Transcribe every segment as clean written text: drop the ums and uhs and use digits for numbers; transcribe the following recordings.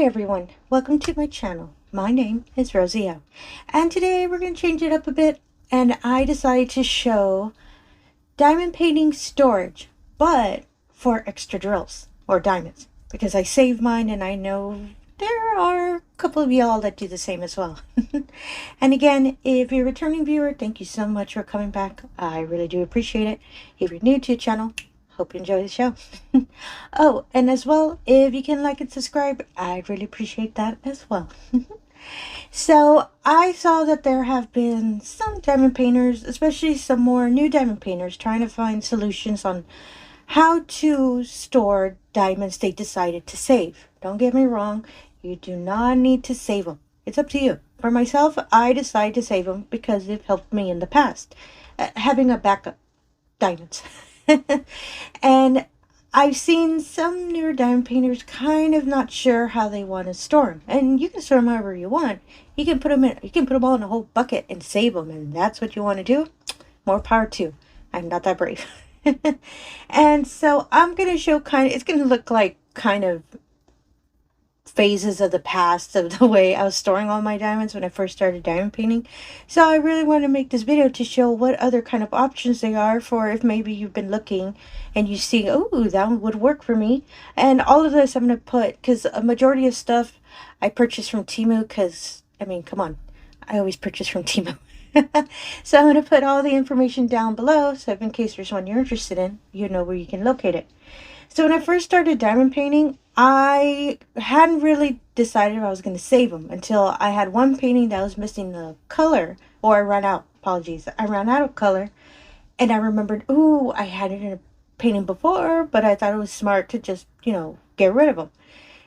Hi everyone, welcome to my channel. My name is Rosy O, and today we're going to change it up a bit, and I decided to show diamond painting storage, but for extra drills or diamonds, because I saved mine and I know there are a couple of y'all that do the same as well. And again, if you're a returning viewer, thank you so much for coming back. I really do appreciate it. If you're new to the channel, hope you enjoy the show. Oh, and as well, if you can like and subscribe, I really appreciate that as well. So I saw that there have been some diamond painters, especially some more new diamond painters, trying to find solutions on how to store diamonds they decided to save. Don't get me wrong, you do not need to save them. It's up to you. For myself, I decided to save them because they've helped me in the past, having a backup diamonds. And I've seen some newer diamond painters kind of not sure how they want to store them. And you can store them however you want. You can put them all in a whole bucket and save them, and that's what you want to do. More power to you. I'm not that brave. And so I'm going to show it's going to look like kind of phases of the past of the way I was storing all my diamonds when I first started diamond painting. So I really want to make this video to show what other kind of options they are for if maybe you've been looking and you see, oh, that would work for me. And all of this I'm going to put, because a majority of stuff I purchased from TEMU, because, I mean, come on, I always purchase from TEMU. So I'm going to put all the information down below, so if in case there's one you're interested in, you know where you can locate it. So when I first started diamond painting, I hadn't really decided if I was going to save them until I had one painting that was missing the color, or I ran out, apologies. I ran out of color, and I remembered, ooh, I had it in a painting before, but I thought it was smart to just, get rid of them.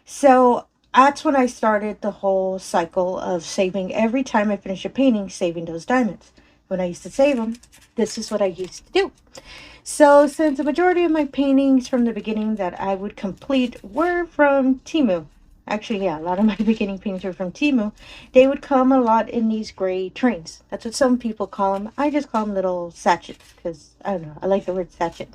So that's when I started the whole cycle of saving. Every time I finish a painting, saving those diamonds. When I used to save them, this is what I used to do. So since the majority of my paintings from the beginning that I would complete were from TEMU, actually, yeah, a lot of my beginning paintings were from TEMU, they would come a lot in these gray trains. That's what some people call them. I just call them little sachets because, I don't know, I like the word sachet.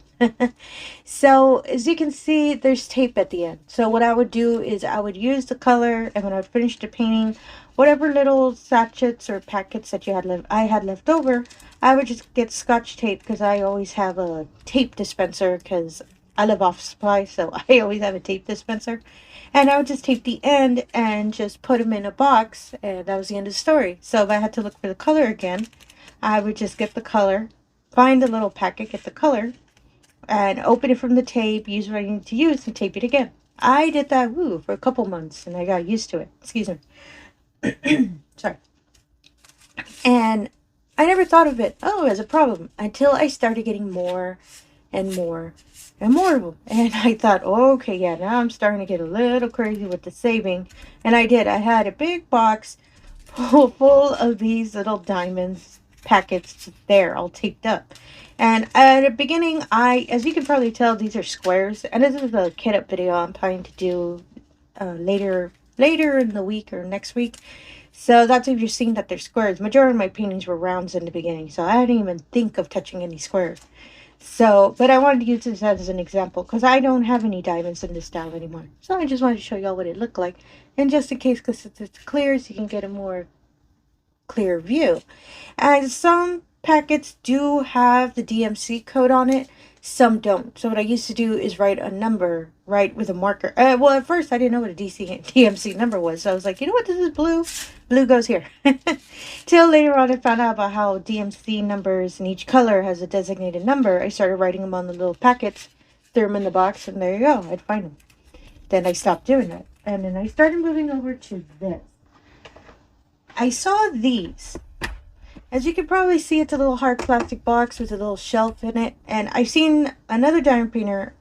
So as you can see, there's tape at the end. So what I would do is I would use the color, and when I finished the painting, whatever little sachets or packets that I had left over, I would just get scotch tape, because I always have a tape dispenser, because I live off supply, so I always have a tape dispenser. And I would just tape the end and just put them in a box, and that was the end of the story. So if I had to look for the color again, I would just get the color, find the little packet, get the color, and open it from the tape, use what I need to use, and tape it again. I did that, for a couple months, and I got used to it. Excuse me. Sorry. And I never thought of it, as a problem, until I started getting more and more and more of them. And I thought, okay, yeah, now I'm starting to get a little crazy with the saving. And I did. I had a big box full of these little diamonds packets there, all taped up. And at the beginning, as you can probably tell, these are squares. And this is a kit up video I'm planning to do later in the week or next week. So that's if you're seeing that they're squares. Majority of my paintings were rounds in the beginning, so I didn't even think of touching any squares. So, but I wanted to use this as an example, because I don't have any diamonds in this style anymore. So I just wanted to show y'all what it looked like. And just in case, because it's clear, so you can get a more clear view. And some packets do have the DMC code on it. Some don't. So what I used to do is write a number right with a marker. Well, at first I didn't know what a DMC number was. So I was like, you know what, this is blue. Blue goes here. Till later on I found out about how DMC numbers and each color has a designated number. I started writing them on the little packets, threw them in the box, and there you go. I'd find them. Then I stopped doing that. And then I started moving over to this. I saw these. As you can probably see, it's a little hard plastic box with a little shelf in it. And I've seen another diamond painter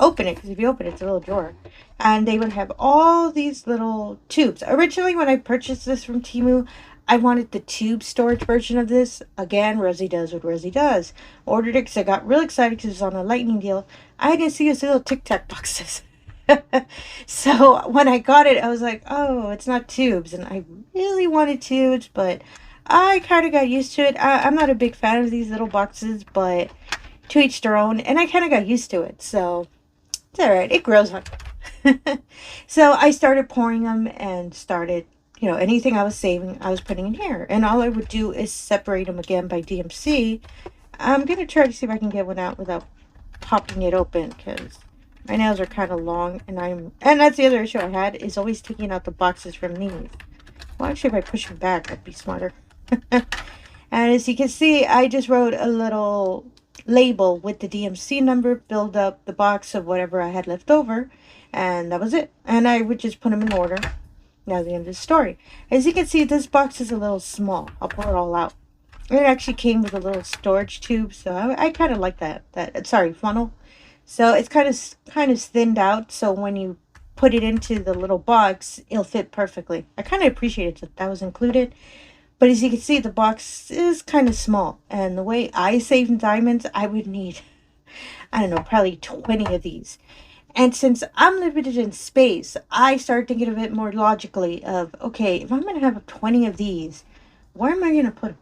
open it, because if you open it, it's a little drawer. And they would have all these little tubes. Originally, when I purchased this from TEMU, I wanted the tube storage version of this. Again, Rosy does what Rosy does. Ordered it because I got real excited because it was on a lightning deal. I didn't see these little Tic Tac boxes. So when I got it, I was like, oh, it's not tubes. And I really wanted tubes, but I kind of got used to it. I'm not a big fan of these little boxes, but to each their own. And I kind of got used to it. So it's all right. It grows on. So I started pouring them and started, anything I was saving, I was putting in here. And all I would do is separate them again by DMC. I'm going to try to see if I can get one out without popping it open, because my nails are kind of long, and that's the other issue I had, is always taking out the boxes from these. Well, actually, if I push them back, that'd be smarter. And as you can see, I just wrote a little label with the DMC number, filled up the box of whatever I had left over, and that was it. And I would just put them in order. Now the end of the story. As you can see, this box is a little small. I'll pour it all out. It actually came with a little storage tube, so I kind of like that funnel. So it's kind of thinned out, so when you put it into the little box, it'll fit perfectly. I kind of appreciated that was included. But as you can see, the box is kind of small. And the way I save diamonds, I would need, I don't know, probably 20 of these. And since I'm limited in space, I started thinking a bit more logically of, okay, if I'm going to have 20 of these, where am I going to put them?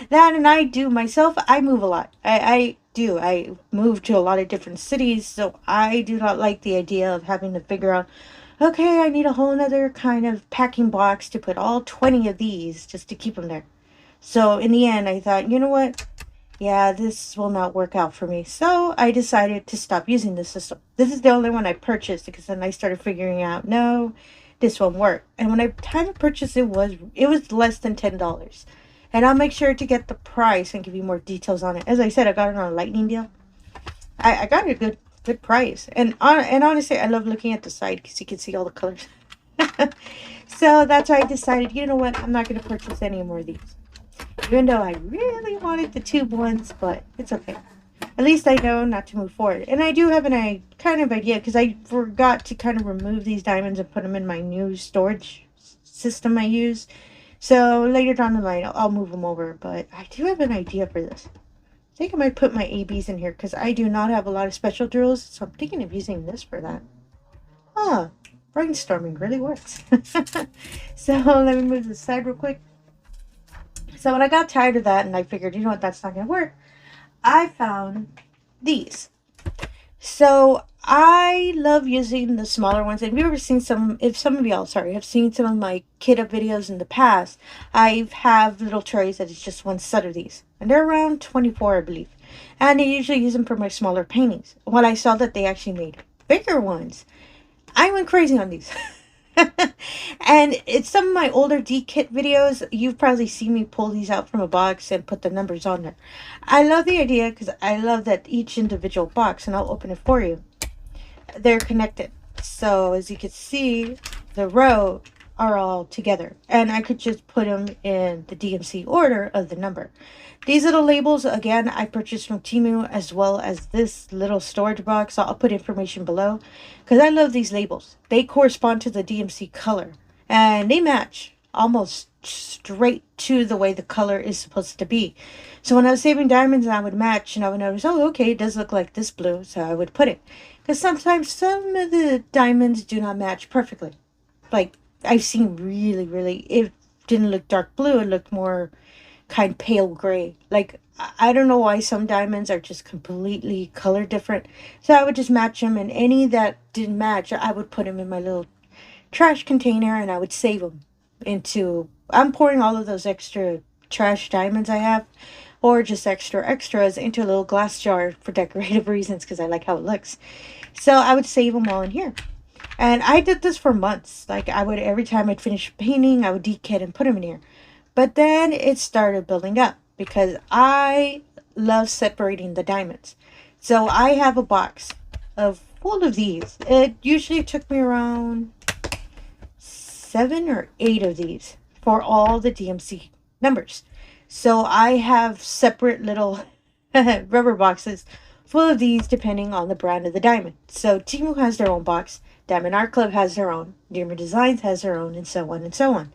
That, and I do myself, I move a lot. I do. I move to a lot of different cities, so I do not like the idea of having to figure out, okay, I need a whole other kind of packing box to put all 20 of these just to keep them there. So in the end, I thought, you know what? Yeah, this will not work out for me. So I decided to stop using this system. This is the only one I purchased, because then I started figuring out, no, this won't work. And when I time to purchase it was less than $10. And I'll make sure to get the price and give you more details on it. As I said, I got it on a lightning deal. I got it a good price. And honestly, I love looking at the side because you can see all the colors. So that's why I decided, you know what, I'm not going to purchase any more of these. Even though I really wanted the tube ones, but it's okay. At least I know not to move forward. And I do have an kind of idea, because I forgot to kind of remove these diamonds and put them in my new storage system I use. So later down the line, I'll move them over. But I do have an idea for this. I think I might put my ABs in here, because I do not have a lot of special drills. So I'm thinking of using this for that. Huh. Brainstorming really works. So let me move this aside real quick. So when I got tired of that and I figured, you know what, that's not going to work, I found these. So I love using the smaller ones. And if you've ever seen if some of y'all, have seen some of my kit up videos in the past, I have little trays that is just one set of these. And they're around 24, I believe. And I usually use them for my smaller paintings. When I saw that they actually made bigger ones, I went crazy on these. And it's some of my older D-kit videos. You've probably seen me pull these out from a box and put the numbers on there. I love the idea, because I love that each individual box, and I'll open it for you, they're connected. So as you can see, the row are all together, and I could just put them in the DMC order of the number. These little labels, again, I purchased from TEMU, as well as this little storage box. I'll put information below, because I love these labels. They correspond to the DMC color, and they match almost straight to the way the color is supposed to be. So when I was saving diamonds, I would match, and I would notice, oh, okay, it does look like this blue, so I would put it. Because sometimes some of the diamonds do not match perfectly. Like, I've seen really, it didn't look dark blue, it looked more kind of pale gray. Like, I don't know why some diamonds are just completely color different. So I would just match them, and any that didn't match, I would put them in my little trash container, and I would save them into, I'm pouring all of those extra trash diamonds I have, or just extras into a little glass jar for decorative reasons, because I like how it looks. So I would save them all in here. And I did this for months. Like, I would, every time I'd finish painting, I would decant and put them in here. But then it started building up, because I love separating the diamonds. So I have a box full of these. It usually took me around 7 or 8 of these for all the DMC numbers. So I have separate little rubber boxes full of these depending on the brand of the diamond. So TEMU has their own box, Diamond Art Club has their own, Diamond Designs has their own, and so on and so on.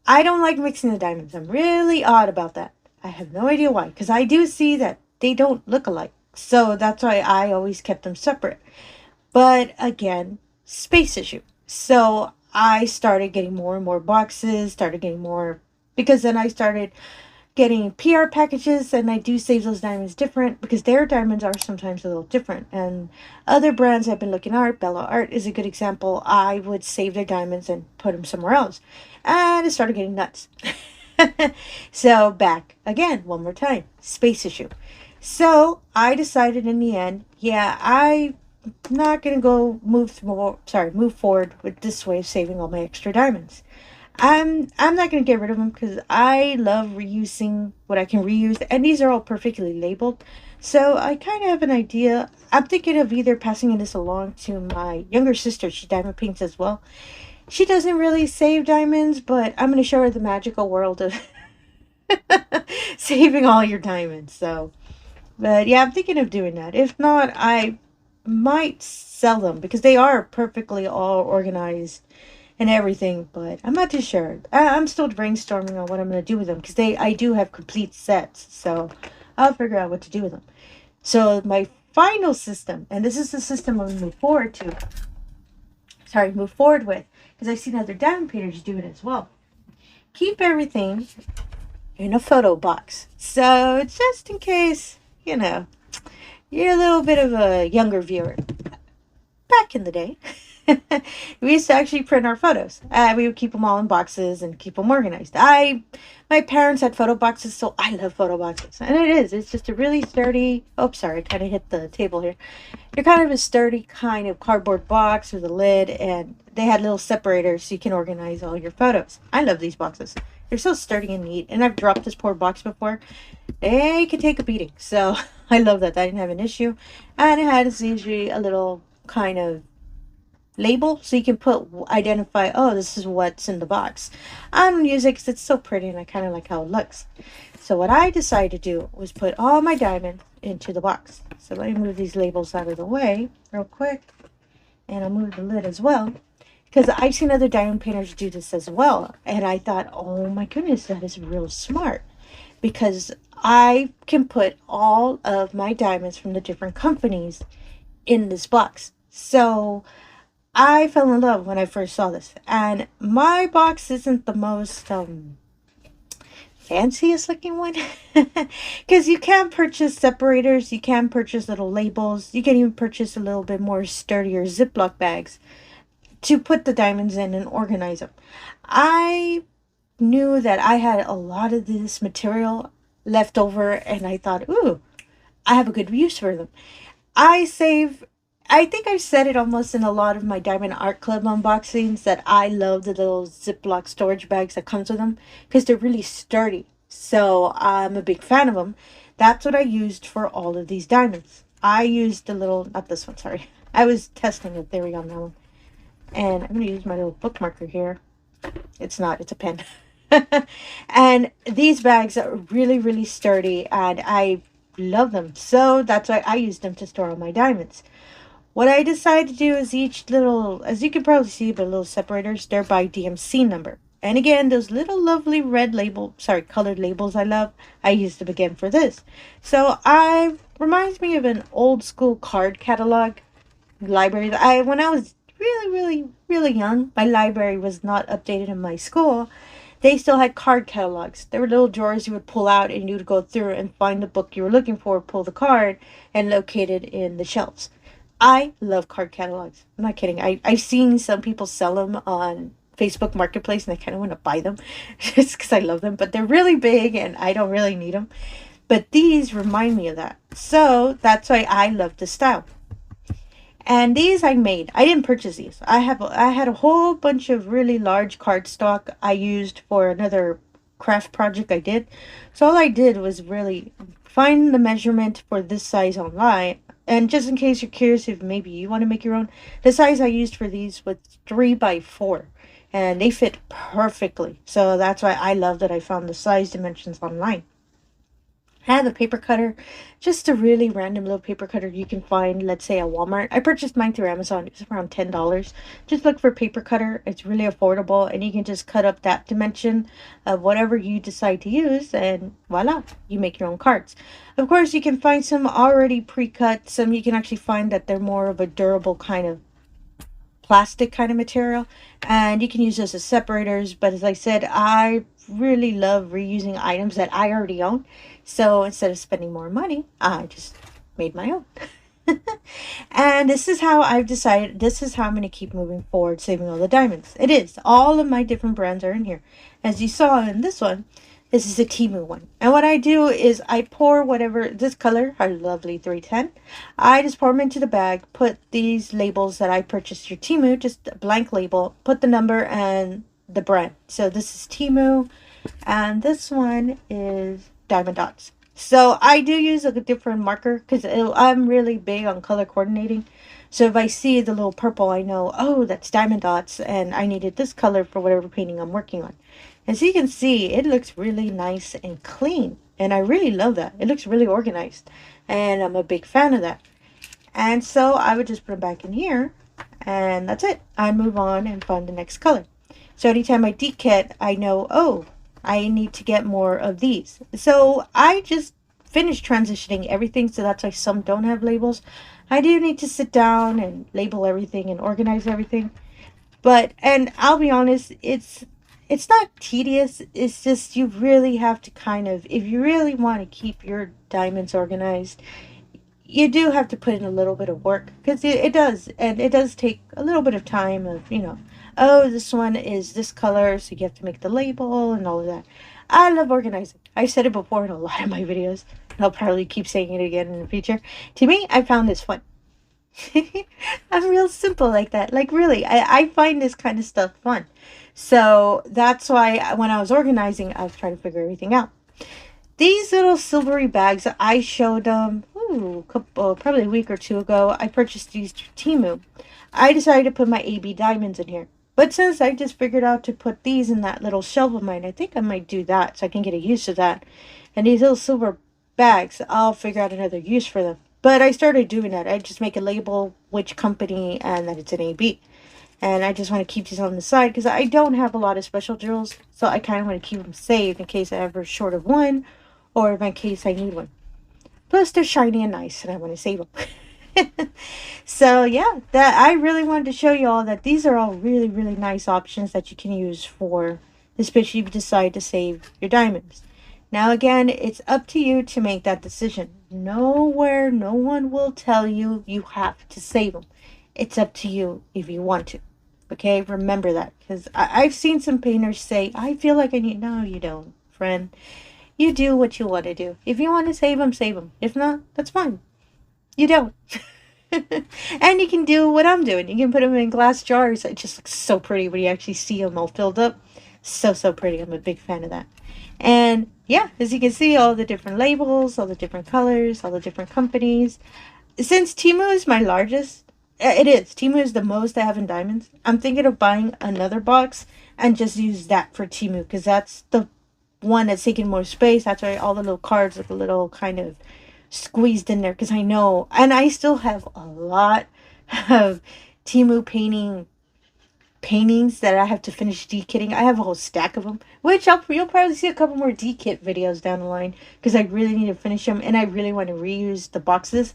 I don't like mixing the diamonds. I'm really odd about that. I have no idea why, because I do see that they don't look alike. So that's why I always kept them separate. But again, space issue. So I started getting more and more boxes, started getting more, because then I started getting PR packages, and I do save those diamonds different because their diamonds are sometimes a little different. And other brands I've been looking at, Bella Art is a good example. I would save their diamonds and put them somewhere else, and it started getting nuts. So back again, one more time, space issue. So I decided in the end, yeah, I'm not gonna move forward with this way of saving all my extra diamonds. I'm not going to get rid of them because I love reusing what I can reuse, and these are all perfectly labeled. So I kind of have an idea. I'm thinking of either passing this along to my younger sister. She diamond paints as well. She doesn't really save diamonds, but I'm going to show her the magical world of saving all your diamonds. So, but yeah, I'm thinking of doing that. If not, I might sell them because they are perfectly all organized and everything, but I'm not too sure. I'm still brainstorming on what I'm going to do with them because I do have complete sets, so I'll figure out what to do with them. So my final system, and this is the system I'm going to move forward with, because I've seen other diamond painters do it as well. Keep everything in a photo box. So just in case, you're a little bit of a younger viewer. Back in the day, we used to actually print our photos. We would keep them all in boxes and keep them organized. My parents had photo boxes, so I love photo boxes. And it's just a really sturdy, oh, sorry, I kind of hit the table here. They're kind of a sturdy kind of cardboard box with a lid, and they had little separators so you can organize all your photos. I love these boxes. They're so sturdy and neat, and I've dropped this poor box before. They could take a beating, so I love that. I didn't have an issue. And it has usually a little kind of label so you can identify, oh, this is what's in the box. I don't use it because it's so pretty and I kind of like how it looks. So what I decided to do was put all my diamonds into the box. So let me move these labels out of the way real quick, and I'll move the lid as well because I've seen other diamond painters do this as well, and I thought, oh my goodness, that is real smart, because I can put all of my diamonds from the different companies in this box. So I fell in love when I first saw this, and my box isn't the most fanciest looking one because you can purchase separators, you can purchase little labels, you can even purchase a little bit more sturdier Ziploc bags to put the diamonds in and organize them. I knew that I had a lot of this material left over, and I thought, ooh, I have a good use for them. I think I've said it almost in a lot of my Diamond Art Club unboxings that I love the little Ziploc storage bags that comes with them because they're really sturdy. So I'm a big fan of them. That's what I used for all of these diamonds. I used the little, not this one, sorry. I was testing it. There we go on that one. And I'm going to use my little bookmarker here. It's not, it's a pen. And these bags are really, really sturdy, and I love them. So that's why I use them to store all my diamonds. What I decided to do is each little, as you can probably see, the little separators, they're by DMC number. And again, those little lovely colored labels I love, I used them again for this. So reminds me of an old school card catalog library. When I was really, really, really young, my library was not updated in my school. They still had card catalogs. There were little drawers you would pull out, and you would go through and find the book you were looking for, pull the card, and locate it in the shelves. I love card catalogs. I'm not kidding. I've seen some people sell them on Facebook Marketplace, and I kind of want to buy them just because I love them. But they're really big, and I don't really need them. But these remind me of that. So that's why I love this style. And these I made. I didn't purchase these. I had a whole bunch of really large cardstock I used for another craft project I did. So all I did was really find the measurement for this size online. And just in case you're curious if maybe you want to make your own, the size I used for these was 3x4. And they fit perfectly. So that's why I love that I found the size dimensions online. I have a paper cutter, just a really random little paper cutter you can find, let's say, at Walmart. I purchased mine through Amazon. It was around $10. Just look for paper cutter. It's really affordable, and you can just cut up that dimension of whatever you decide to use, and voila, you make your own cards. Of course, you can find some already pre-cut. Some you can actually find that they're more of a durable kind of plastic kind of material, and you can use those as separators. But as I said, I really love reusing items that I already own, so instead of spending more money, I just made my own. And this is how I've decided, this is how I'm going to keep moving forward, saving all the diamonds. It is, all of my different brands are in here. As you saw in this one, this is a TEMU one. And what I do is I pour whatever, this color, our lovely 310, I just pour them into the bag, put these labels that I purchased through TEMU, just a blank label, put the number and the brand. So this is TEMU, and this one is Diamondarts. So I do use a different marker because I'm really big on color coordinating. So if I see the little purple, I know, oh, that's Diamondarts, and I needed this color for whatever painting I'm working on. As you can see, it looks really nice and clean, and I really love that. It looks really organized, and I'm a big fan of that. And so I would just put them back in here, and that's it. I move on and find the next color. So anytime I dekit, I know, oh, I need to get more of these. So I just finished transitioning everything, so that's why some don't have labels. I do need to sit down and label everything and organize everything. But, and I'll be honest, it's not tedious. It's just you really have to kind of, if you really want to keep your diamonds organized, you do have to put in a little bit of work, because it does, and it does take a little bit of time of, you know, oh, this one is this color, so you have to make the label and all of that. I love organizing. I've said it before in a lot of my videos, and I'll probably keep saying it again in the future. To me, I found this fun. I'm real simple like that. Like, really, I find this kind of stuff fun. So that's why when I was organizing, I was trying to figure everything out. These little silvery bags, I showed them, probably a week or two ago. I purchased these through TEMU. I decided to put my AB diamonds in here. But since I just figured out to put these in that little shelf of mine, I think I might do that so I can get a use of that. And these little silver bags, I'll figure out another use for them. But I started doing that. I just make a label, which company, and that it's an AB. And I just want to keep these on the side because I don't have a lot of special drills. So I kind of want to keep them saved in case I'm ever short of one, or in case I need one. Plus they're shiny and nice and I want to save them. So yeah, that I really wanted to show you all that these are all really, really nice options that you can use for, especially if you decide to save your diamonds. Now again, it's up to you to make that decision. Nowhere, no one will tell you you have to save them. It's up to you if you want to. Okay, remember that, because I've seen some painters say, I feel like I need, no, you don't, friend. You do what you want to do. If you want to save them, save them. If not, that's fine. You don't. And you can do what I'm doing. You can put them in glass jars. It just looks so pretty when you actually see them all filled up. So, so pretty. I'm a big fan of that. And yeah, as you can see, all the different labels, all the different colors, all the different companies. Since TEMU is my largest, it is. TEMU is the most I have in diamonds. I'm thinking of buying another box and just use that for TEMU, because that's the one that's taking more space. That's why all the little cards look a little kind of squeezed in there, because I know, and I still have a lot of TEMU paintings that I have to finish dekitting. I have a whole stack of them, which you'll probably see a couple more dekit videos down the line, because I really need to finish them, and I really want to reuse the boxes.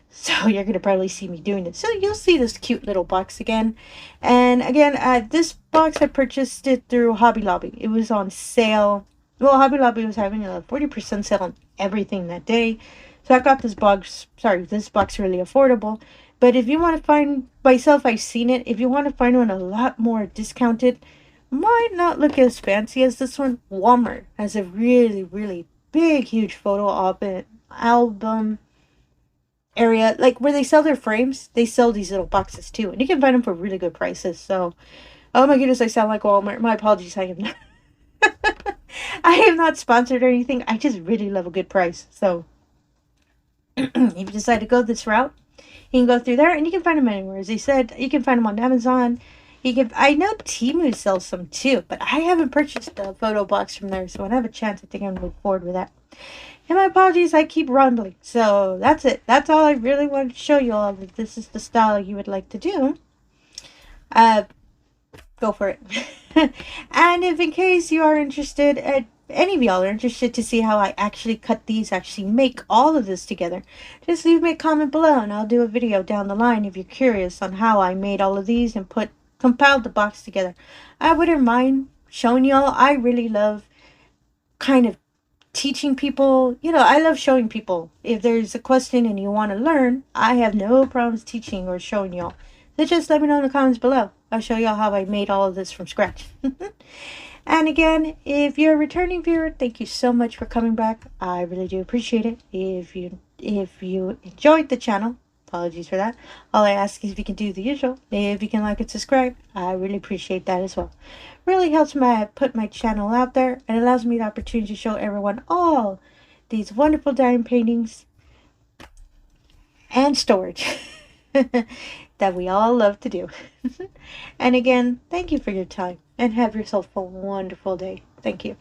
So you're going to probably see me doing it. So you'll see this cute little box again. And again, this box, I purchased it through Hobby Lobby. It was on sale. Well, Hobby Lobby was having a 40% sale on everything that day. So I got this box, this box really affordable. But if you want to find, myself, I've seen it. If you want to find one a lot more discounted, might not look as fancy as this one. Walmart has a really, really big, huge photo album area, like where they sell their frames. They sell these little boxes too, and you can find them for really good prices. So, oh my goodness, I sound like Walmart. My apologies. I am not. I am not sponsored or anything. I just really love a good price. So, if you decide to go this route, you can go through there, and you can find them anywhere. As I said, you can find them on Amazon. You can. I know TEMU sells some too, but I haven't purchased a photo box from there. So when I have a chance, I think I'm gonna move forward with that. And my apologies, I keep rambling. So that's it. That's all I really wanted to show you all. If this is the style you would like to do, go for it. And if in case you are interested, any of y'all are interested to see how I actually cut these, actually make all of this together, just leave me a comment below and I'll do a video down the line if you're curious on how I made all of these and compiled the box together. I wouldn't mind showing y'all. I really love kind of teaching people. You know, I love showing people. If there's a question and you want to learn, I have no problems teaching or showing y'all. So just let me know in the comments below. I'll show y'all how I made all of this from scratch. And again, if you're a returning viewer, thank you so much for coming back. I really do appreciate it. If you enjoyed the channel, apologies for that. All I ask is if you can do the usual. If you can like and subscribe, I really appreciate that as well. Really helps me put my channel out there and allows me the opportunity to show everyone all these wonderful diamond paintings and storage that we all love to do. And again, thank you for your time and have yourself a wonderful day. Thank you.